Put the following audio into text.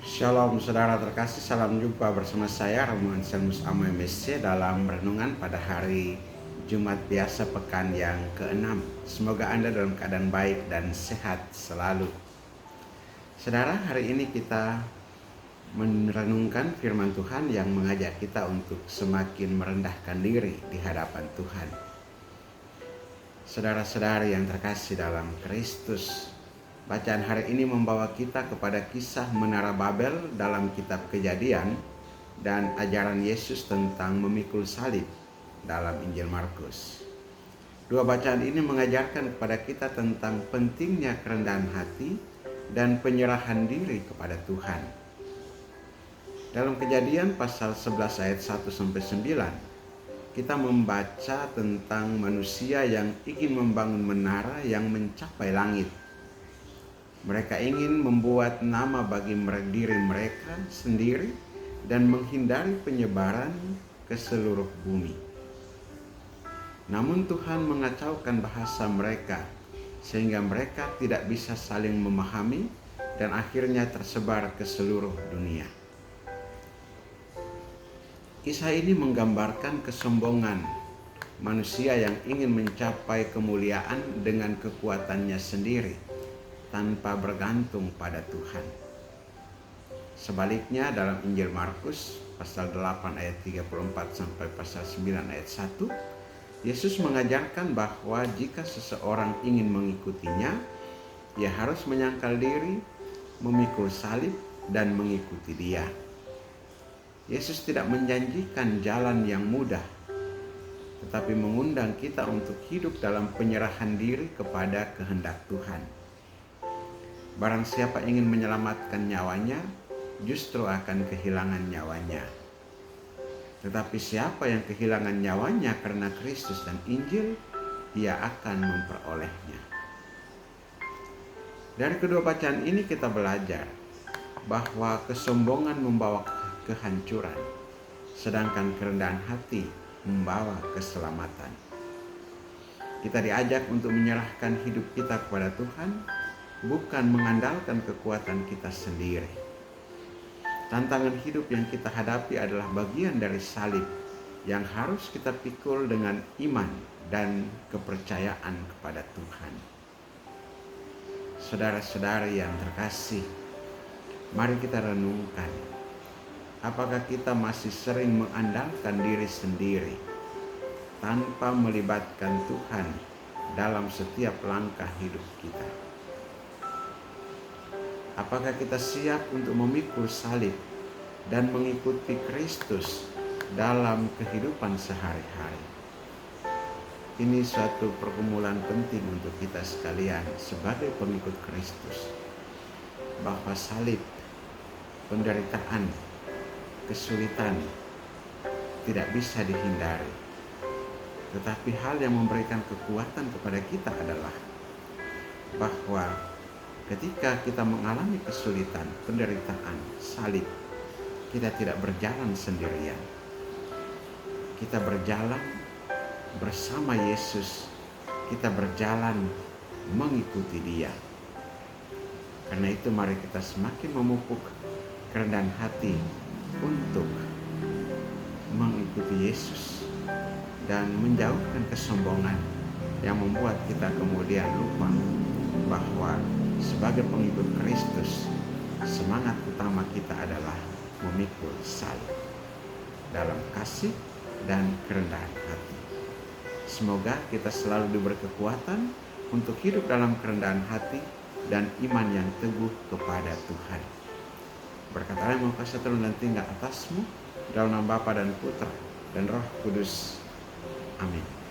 Shalom saudara terkasih, salam jumpa bersama saya Romuald Selmus Amo MSC dalam renungan pada hari Jumat biasa pekan yang ke-6. Semoga Anda dalam keadaan baik dan sehat selalu. Saudara, hari ini kita merenungkan firman Tuhan yang mengajak kita untuk semakin merendahkan diri di hadapan Tuhan. Saudara-saudari yang terkasih dalam Kristus, bacaan hari ini membawa kita kepada kisah Menara Babel dalam kitab Kejadian dan ajaran Yesus tentang memikul salib dalam Injil Markus. Dua bacaan ini mengajarkan kepada kita tentang pentingnya kerendahan hati dan penyerahan diri kepada Tuhan. Dalam Kejadian pasal 11 ayat 1-9, kita membaca tentang manusia yang ingin membangun menara yang mencapai langit. Mereka ingin membuat nama bagi diri mereka sendiri dan menghindari penyebaran ke seluruh bumi. Namun Tuhan mengacaukan bahasa mereka sehingga mereka tidak bisa saling memahami dan akhirnya tersebar ke seluruh dunia. Kisah ini menggambarkan kesombongan manusia yang ingin mencapai kemuliaan dengan kekuatannya sendiri tanpa bergantung pada Tuhan. Sebaliknya dalam Injil Markus pasal 8 ayat 34 sampai pasal 9 ayat 1, Yesus mengajarkan bahwa jika seseorang ingin mengikutinya, ia harus menyangkal diri, memikul salib dan mengikuti Dia. Yesus tidak menjanjikan jalan yang mudah, tetapi mengundang kita untuk hidup dalam penyerahan diri kepada kehendak Tuhan. Barang siapa ingin menyelamatkan nyawanya, justru akan kehilangan nyawanya. Tetapi siapa yang kehilangan nyawanya karena Kristus dan Injil, ia akan memperolehnya. Dari kedua bacaan ini kita belajar bahwa kesombongan membawa kehancuran, sedangkan kerendahan hati membawa keselamatan. Kita diajak untuk menyerahkan hidup kita kepada Tuhan, bukan mengandalkan kekuatan kita sendiri. Tantangan hidup yang kita hadapi adalah bagian dari salib yang harus kita pikul dengan iman dan kepercayaan kepada Tuhan. Saudara-saudari yang terkasih, mari kita renungkan, apakah kita masih sering mengandalkan diri sendiri tanpa melibatkan Tuhan dalam setiap langkah hidup kita? Apakah kita siap untuk memikul salib dan mengikuti Kristus dalam kehidupan sehari-hari? Ini suatu pergumulan penting untuk kita sekalian sebagai pengikut Kristus, bahwa salib, penderitaan, kesulitan tidak bisa dihindari. Tetapi hal yang memberikan kekuatan kepada kita adalah bahwa ketika kita mengalami kesulitan, penderitaan, salib, kita tidak berjalan sendirian. Kita berjalan bersama Yesus. Kita berjalan mengikuti Dia. Karena itu mari kita semakin memupuk kerendahan hati untuk mengikuti Yesus dan menjauhkan kesombongan yang membuat kita kemudian lupa bahwa sebagai pengikut Kristus, semangat utama kita adalah memikul salib dalam kasih dan kerendahan hati. Semoga kita selalu diberi kekuatan untuk hidup dalam kerendahan hati dan iman yang teguh kepada Tuhan. Berkat Allah yang Maha Kuasa turun dan tinggal atasmu, dalam nama Bapa dan Putra dan Roh Kudus. Amin.